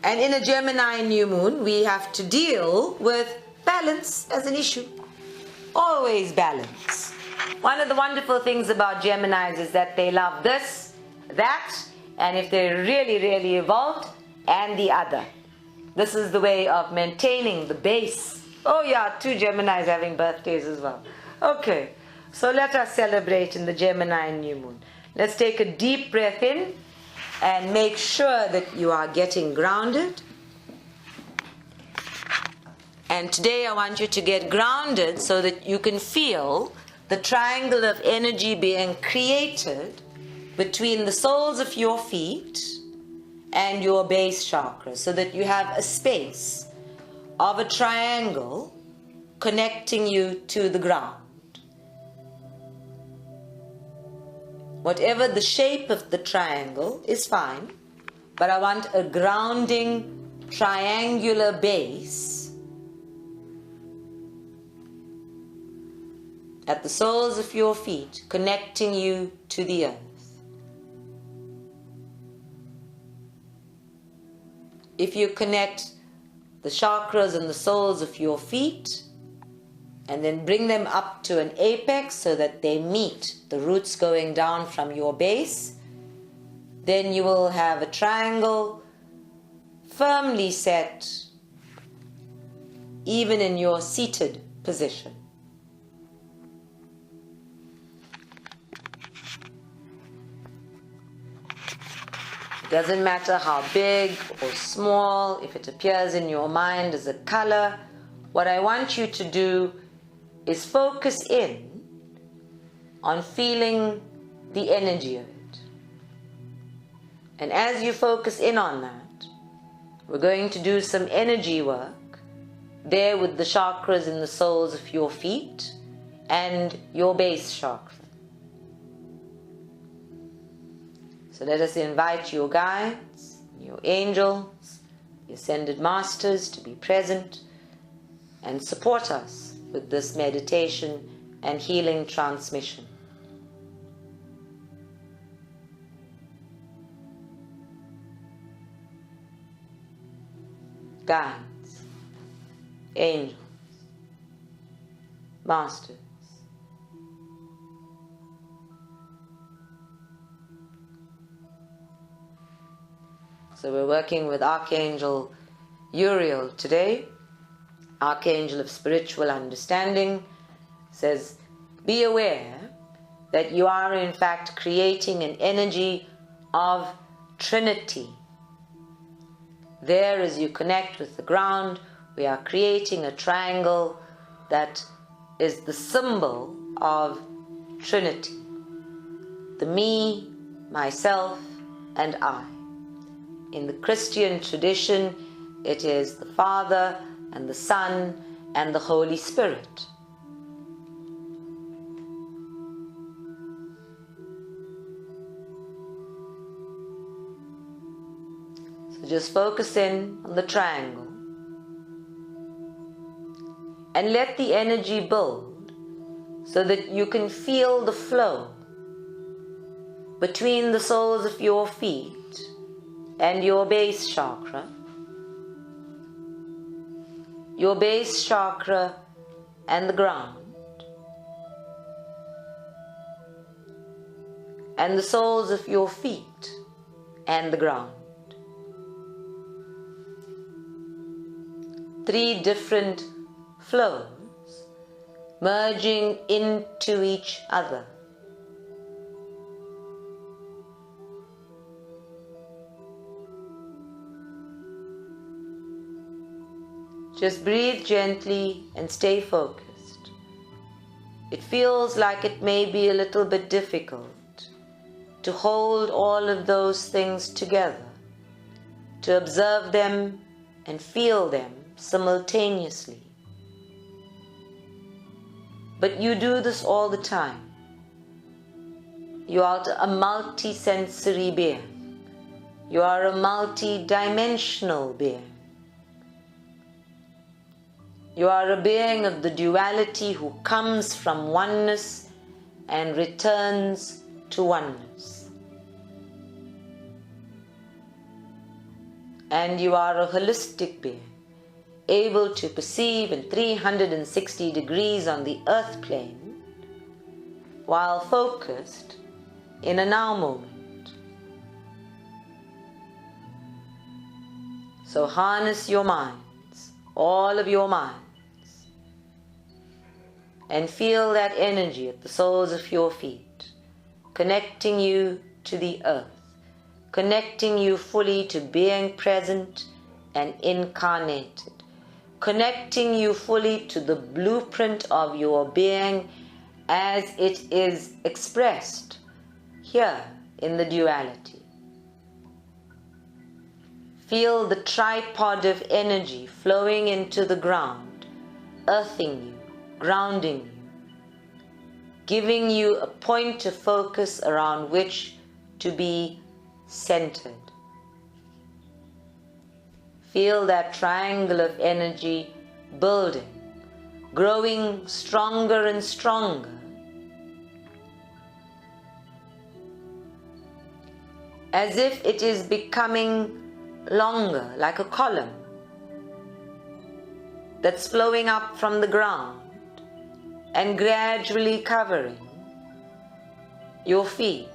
And in a Gemini new moon, we have to deal with balance as an issue. Always balance. One of the wonderful things about Geminis is that they love this, that, and if they're really, really evolved, and the other. This is the way of maintaining the base. Oh yeah, 2 Geminis having birthdays as well. Okay, so let us celebrate in the Gemini new moon. Let's take a deep breath in and make sure that you are getting grounded. And today I want you to get grounded so that you can feel the triangle of energy being created between the soles of your feet and your base chakra, so that you have a space of a triangle connecting you to the ground. Whatever the shape of the triangle is fine, but I want a grounding triangular base at the soles of your feet, connecting you to the earth. If you connect the chakras and the soles of your feet, and then bring them up to an apex so that they meet the roots going down from your base, then you will have a triangle firmly set even in your seated position. It doesn't matter how big or small, if it appears in your mind as a color. What I want you to do is focus in on feeling the energy of it. And as you focus in on that, we're going to do some energy work there with the chakras in the soles of your feet and your base chakra. So let us invite your guides, your angels, the ascended masters to be present and support us with this meditation and healing transmission. Guides, angels, masters, so we're working with Archangel Uriel today. Archangel of spiritual understanding says, be aware that you are in fact creating an energy of Trinity. There, as you connect with the ground, we are creating a triangle that is the symbol of Trinity. The me, myself, and I. In the Christian tradition, it is the Father and the Son and the Holy Spirit. So just focus in on the triangle and let the energy build so that you can feel the flow between the soles of your feet and your base chakra. Your base chakra and the ground, and the soles of your feet and the ground. 3 different flows merging into each other. Just breathe gently and stay focused. It feels like it may be a little bit difficult to hold all of those things together, to observe them and feel them simultaneously. But you do this all the time. You are a multi-sensory being. You are a multi-dimensional being. You are a being of the duality who comes from oneness and returns to oneness. and you are a holistic being, able to perceive in 360 degrees on the earth plane, while focused in a now moment. So harness your minds, all of your minds, and feel that energy at the soles of your feet, connecting you to the earth, connecting you fully to being present and incarnated, connecting you fully to the blueprint of your being as it is expressed here in the duality. Feel the tripod of energy flowing into the ground, earthing you, grounding you, giving you a point of focus around which to be centered. Feel that triangle of energy building, growing stronger and stronger, as if it is becoming longer, like a column that's flowing up from the ground and gradually covering your feet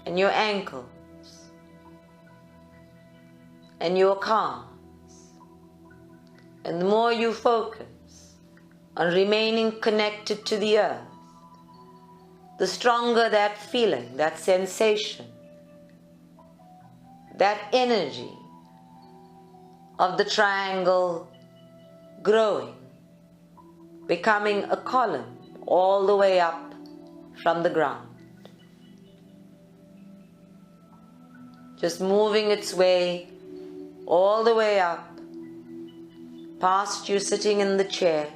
and your ankles and your calves. And the more you focus on remaining connected to the earth, the stronger that feeling, that sensation, that energy of the triangle growing, becoming a column all the way up from the ground. Just moving its way all the way up, past you sitting in the chair,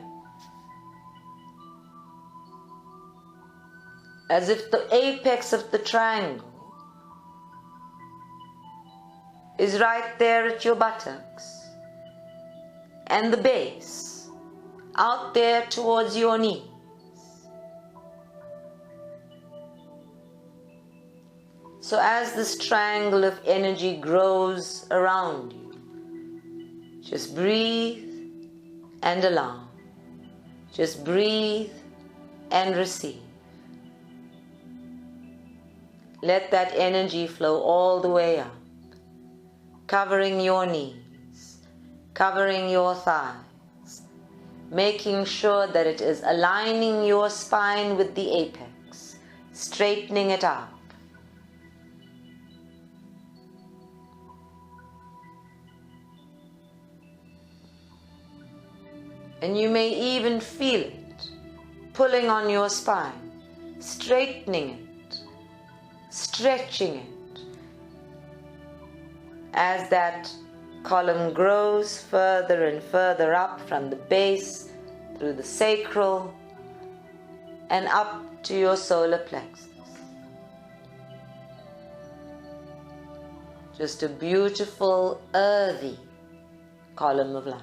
as if the apex of the triangle is right there at your buttocks, and the base out there towards your knees. So as this triangle of energy grows around you, just breathe and allow. Just breathe and receive. Let that energy flow all the way up, covering your knees, covering your thighs, making sure that it is aligning your spine with the apex, straightening it up. And you may even feel it pulling on your spine, straightening it, stretching it, as that column grows further and further up from the base, through the sacral, and up to your solar plexus. Just a beautiful, earthy column of light.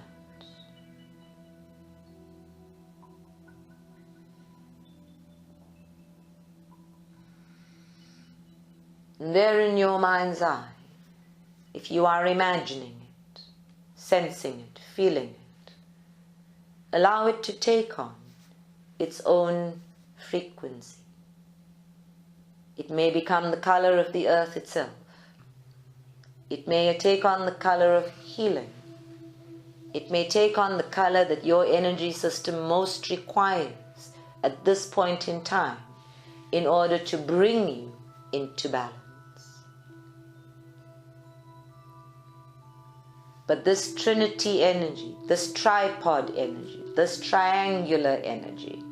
And there in your mind's eye, if you are imagining it, sensing it, feeling it, allow it to take on its own frequency. It may become the color of the earth itself. It may take on the color of healing. It may take on the color that your energy system most requires at this point in time in order to bring you into balance. But this trinity energy, this tripod energy, this triangular energy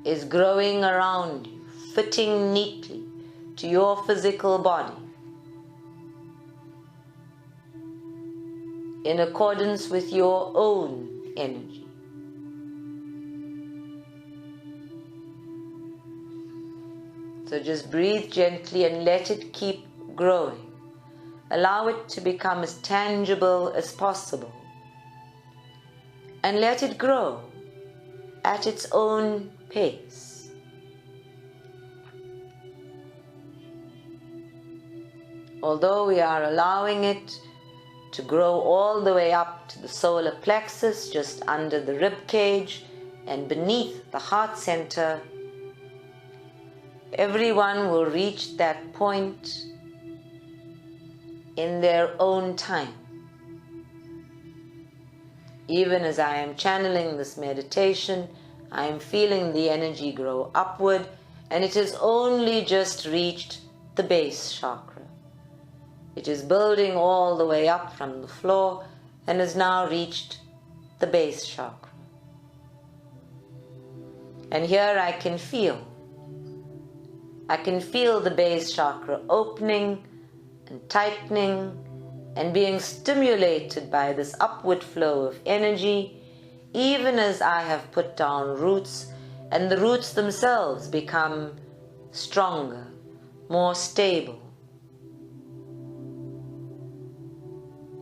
is growing around you, fitting neatly to your physical body in accordance with your own energy. So just breathe gently and let it keep growing. Allow it to become as tangible as possible. And let it grow at its own pace. although we are allowing it to grow all the way up to the solar plexus, just under the rib cage and beneath the heart center, everyone will reach that point in their own time. Even as I am channeling this meditation, I am feeling the energy grow upward, and it has only just reached the base chakra. It is building all the way up from the floor and has now reached the base chakra. And here I can feel the base chakra opening and tightening and being stimulated by this upward flow of energy, even as I have put down roots, and the roots themselves become stronger, more stable.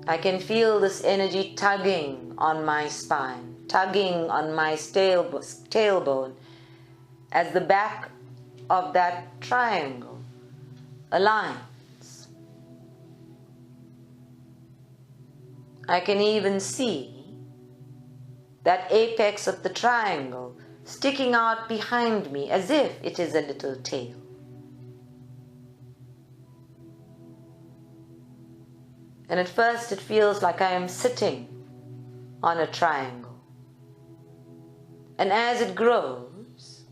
I can feel this energy tugging on my spine, tugging on my tailbone, as the back of that triangle aligns. I can even see that apex of the triangle sticking out behind me as if it is a little tail. And at first it feels like I am sitting on a triangle. And as it grows,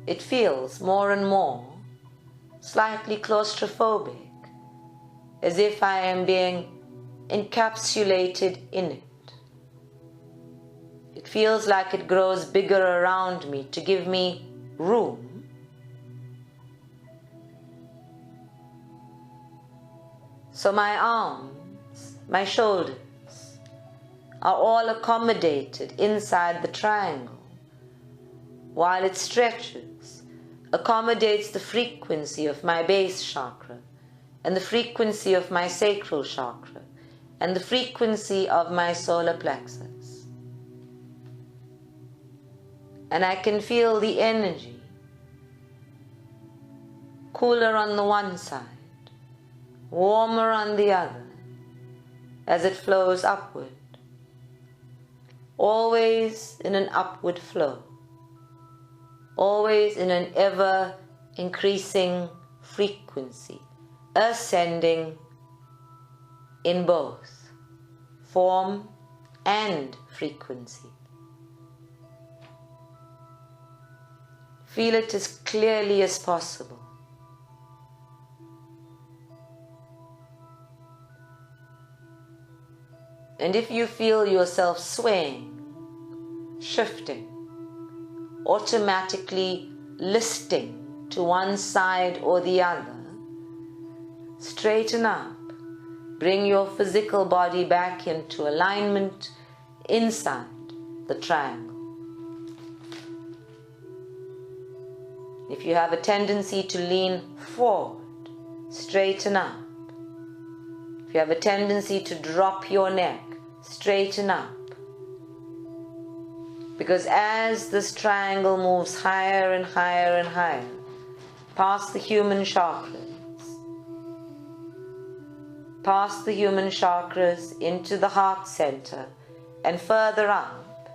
it feels more and more slightly claustrophobic, as if I am being encapsulated in it. It feels like it grows bigger around me to give me room. So my arms, my shoulders are all accommodated inside the triangle, while it stretches, accommodates the frequency of my base chakra and the frequency of my sacral chakra and the frequency of my solar plexus. And I can feel the energy cooler on the one side, warmer on the other, as it flows upward, always in an upward flow, always in an ever increasing frequency, ascending in both form and frequency. Feel it as clearly as possible. And if you feel yourself swaying, shifting, automatically listing to one side or the other, straighten up. Bring your physical body back into alignment inside the triangle. If you have a tendency to lean forward, straighten up. If you have a tendency to drop your neck, straighten up. Because as this triangle moves higher and higher and higher, past the human chakras, into the heart center and further up,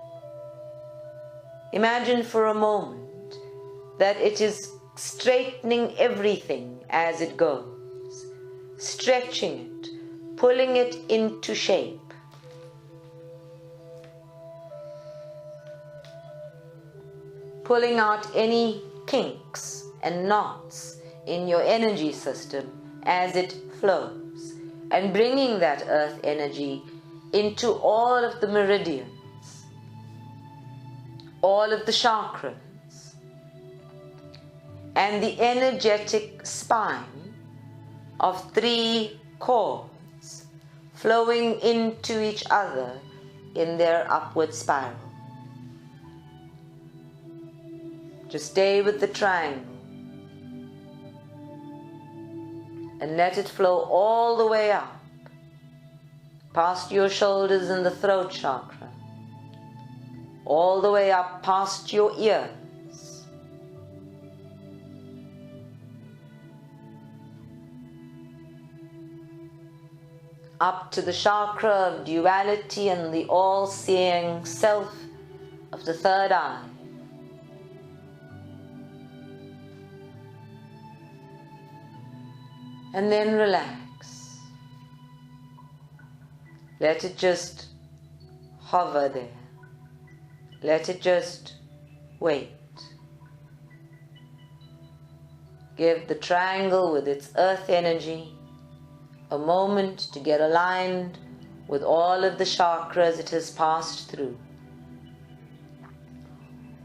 imagine for a moment that it is straightening everything as it goes, stretching it, pulling it into shape. Pulling out any kinks and knots in your energy system as it flows, and bringing that earth energy into all of the meridians, all of the chakras, and the energetic spine of 3 cords flowing into each other in their upward spiral. Just stay with the triangle and let it flow all the way up, past your shoulders and the throat chakra, all the way up past your ears, up to the chakra of duality and the all-seeing self of the third eye. And then relax. Let it just hover there. Let it just wait. Give the triangle with its earth energy a moment to get aligned with all of the chakras it has passed through.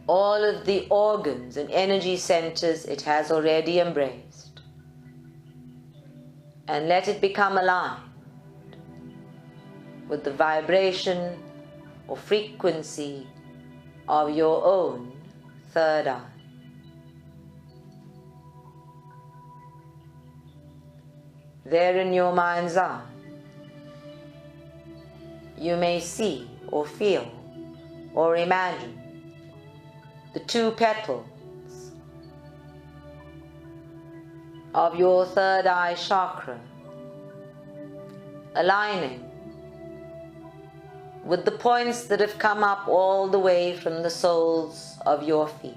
All of the organs and energy centers it has already embraced. And let it become aligned with the vibration or frequency of your own third eye. There in your mind's eye, you may see or feel or imagine the two petals of your third eye chakra aligning with the points that have come up all the way from the soles of your feet.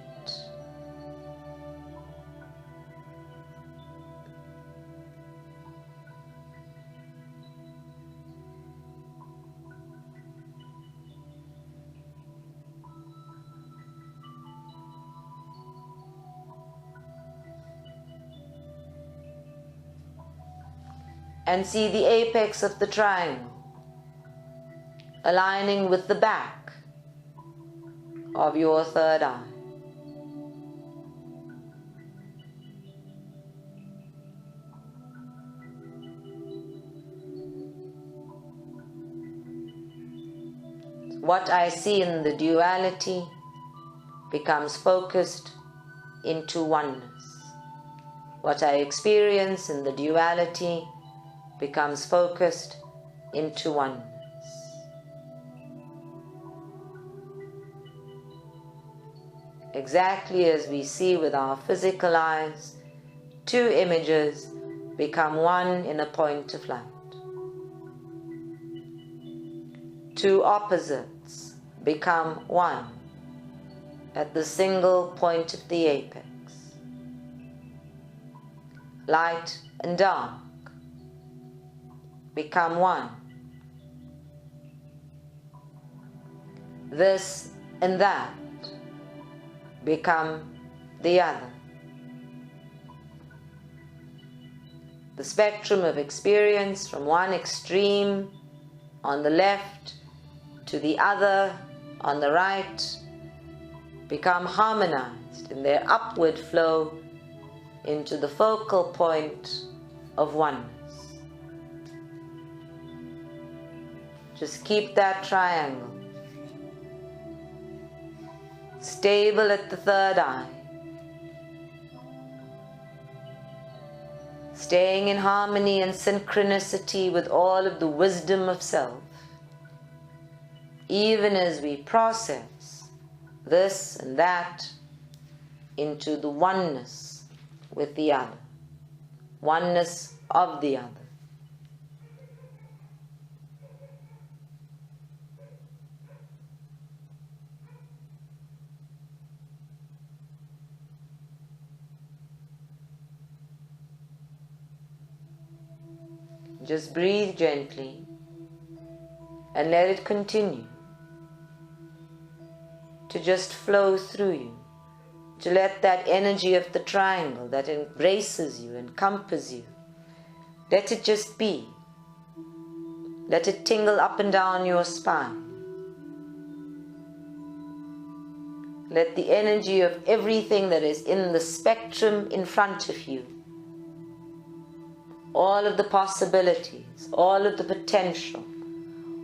And see the apex of the triangle aligning with the back of your third eye. What I see in the duality becomes focused into oneness. What I experience in the duality becomes focused into oneness. Exactly as we see with our physical eyes, two images become one in a point of light. Two opposites become one at the single point of the apex. Light and dark become one. This and that become the other. The spectrum of experience from one extreme on the left to the other on the right become harmonized in their upward flow into the focal point of oneness. Just keep that triangle stable at the third eye, staying in harmony and synchronicity with all of the wisdom of self, even as we process this and that into the oneness with the other, oneness of the other. Just breathe gently and let it continue to just flow through you, to let that energy of the triangle that embraces you, encompasses you, let it just be. Let it tingle up and down your spine. Let the energy of everything that is in the spectrum in front of you, all of the possibilities, all of the potential,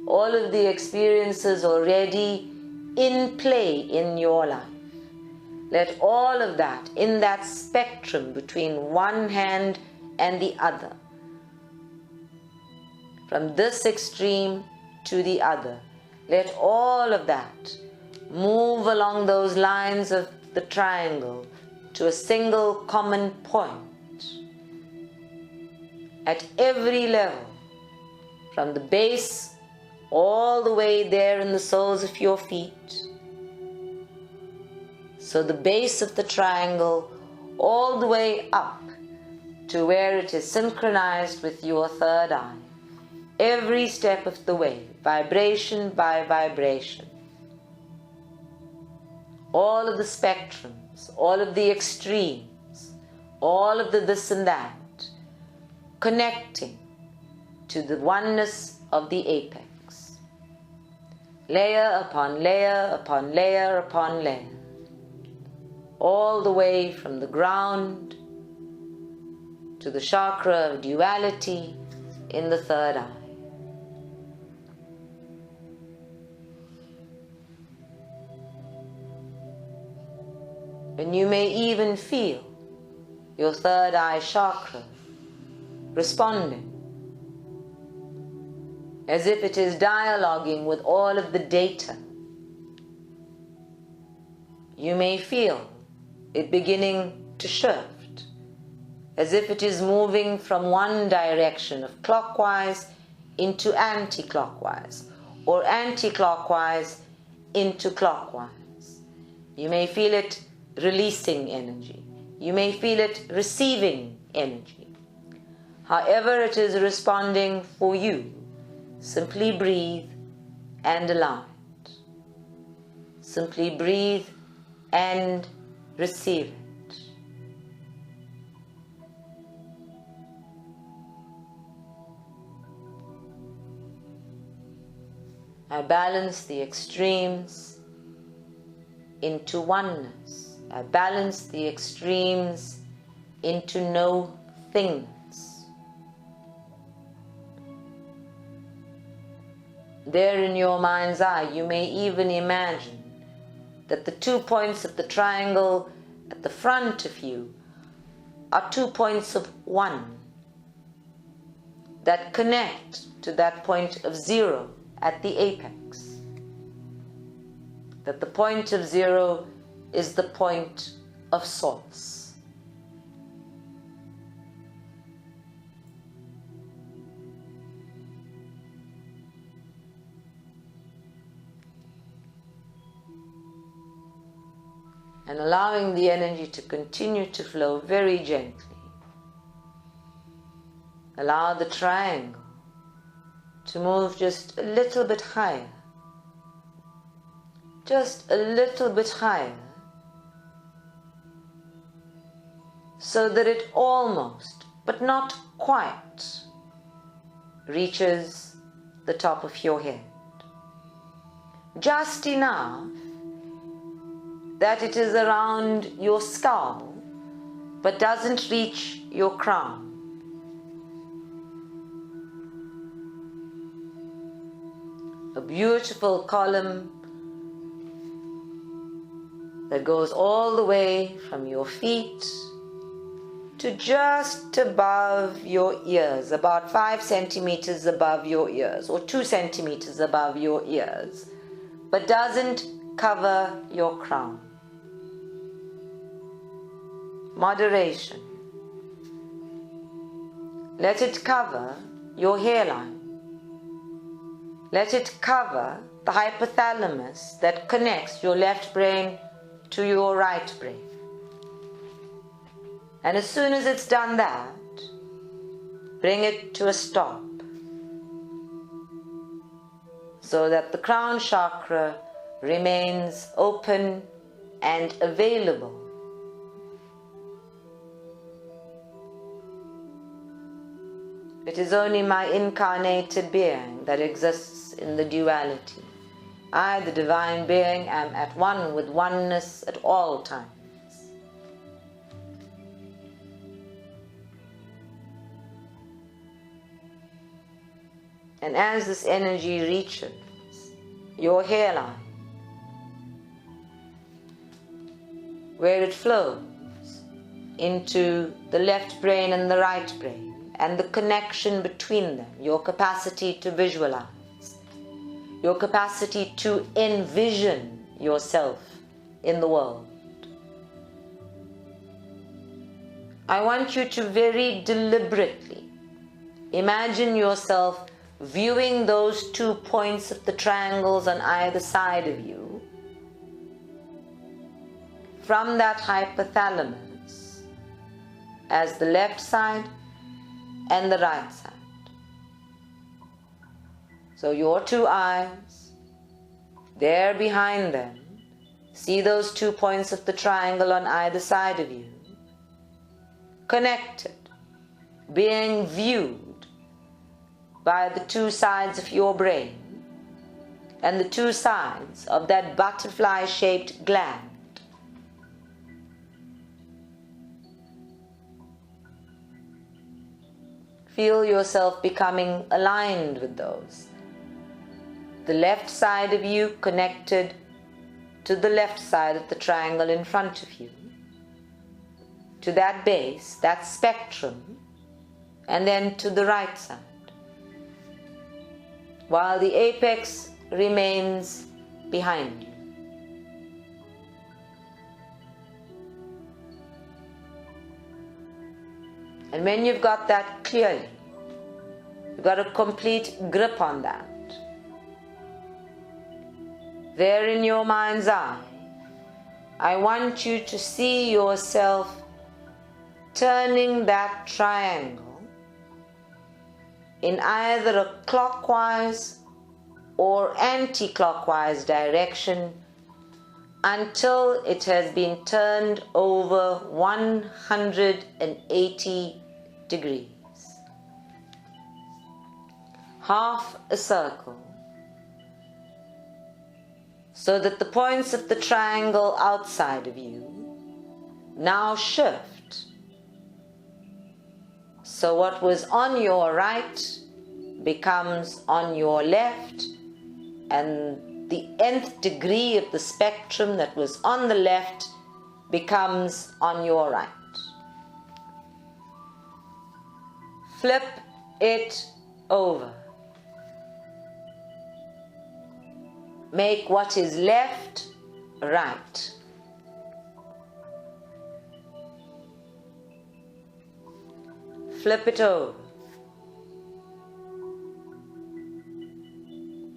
all of the experiences already in play in your life. Let all of that, in that spectrum between one hand and the other, from this extreme to the other, let all of that move along those lines of the triangle to a single common point. At every level, from the base all the way there in the soles of your feet. So the base of the triangle all the way up to where it is synchronized with your third eye. Every step of the way, vibration by vibration. All of the spectrums, all of the extremes, all of the this and that, connecting to the oneness of the apex. Layer upon layer upon layer upon layer. All the way from the ground to the chakra of duality in the third eye. And you may even feel your third eye chakra responding as if it is dialoguing with all of the data. You may feel it beginning to shift, as if it is moving from one direction of clockwise into anti-clockwise, or anti-clockwise into clockwise. You may feel it releasing energy. You may feel it receiving energy. However it is responding for you, simply breathe and allow it. Simply breathe and receive it. I balance the extremes into oneness. I balance the extremes into no things. There in your mind's eye, you may even imagine that the 2 points of the triangle at the front of you are 2 points of one that connect to that point of zero at the apex. That the point of zero is the point of source. And allowing the energy to continue to flow very gently. Allow the triangle to move just a little bit higher. Just a little bit higher. So that it almost, but not quite, reaches the top of your head. Just enough that it is around your skull, but doesn't reach your crown. A beautiful column that goes all the way from your feet to just above your ears, about 5 centimeters above your ears, or 2 centimeters above your ears, but doesn't cover your crown. Moderation. Let it cover your hairline. Let it cover the hypothalamus that connects your left brain to your right brain. And as soon as it's done that, bring it to a stop so that the crown chakra remains open and available. It is only my incarnated being that exists in the duality. I, the divine being, am at one with oneness at all times. And as this energy reaches your hairline, where it flows into the left brain and the right brain, and the connection between them, your capacity to visualize, your capacity to envision yourself in the world. I want you to very deliberately imagine yourself viewing those 2 points of the triangles on either side of you from that hypothalamus as the left side and the right side. So your 2 eyes, there behind them, see those 2 points of the triangle on either side of you, connected, being viewed by the 2 sides of your brain and the 2 sides of that butterfly-shaped gland. Feel yourself becoming aligned with those. The left side of you connected to the left side of the triangle in front of you, to that base, that spectrum, and then to the right side, while the apex remains behind you. And when you've got that clearly, you've got a complete grip on that, there in your mind's eye, I want you to see yourself turning that triangle in either a clockwise or anti-clockwise direction until it has been turned over 180 degrees. Half a circle, so that the points of the triangle outside of you now shift. So what was on your right becomes on your left, and the nth degree of the spectrum that was on the left becomes on your right. Flip it over. Make what is left right. Flip it over.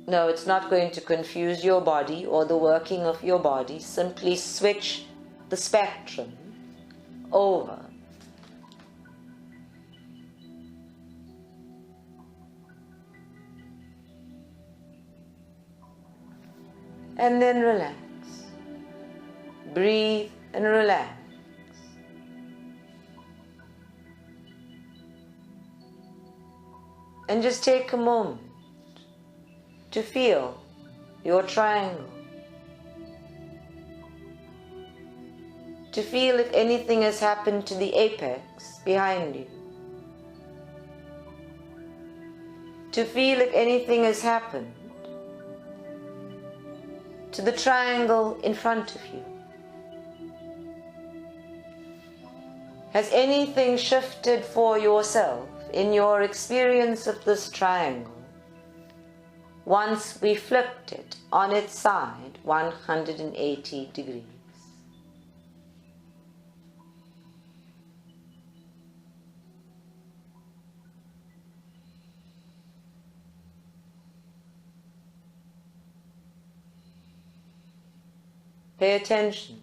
No, it's not going to confuse your body or the working of your body. Simply switch the spectrum over. And then relax. Breathe and relax. And just take a moment to feel your triangle. To feel if anything has happened to the apex behind you. To feel if anything has happened to the triangle in front of you. Has anything shifted for yourself in your experience of this triangle once we flipped it on its side 180 degrees? Pay attention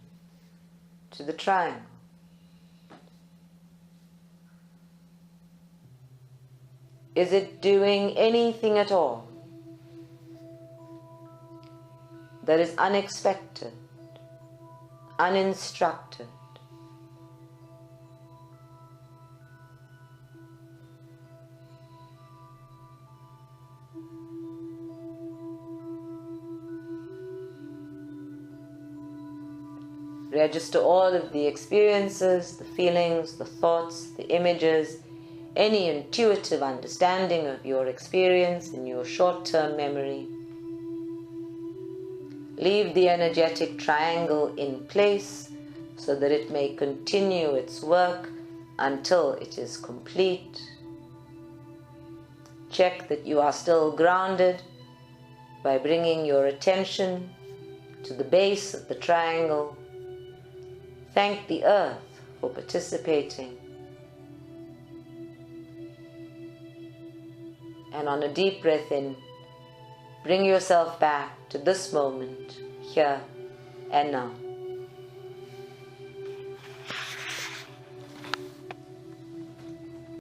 to the triangle. Is it doing anything at all that is unexpected, uninstructed? Register all of the experiences, the feelings, the thoughts, the images, any intuitive understanding of your experience in your short-term memory. Leave the energetic triangle in place so that it may continue its work until it is complete. Check that you are still grounded by bringing your attention to the base of the triangle. Thank the earth for participating. And on a deep breath in, bring yourself back to this moment, here and now.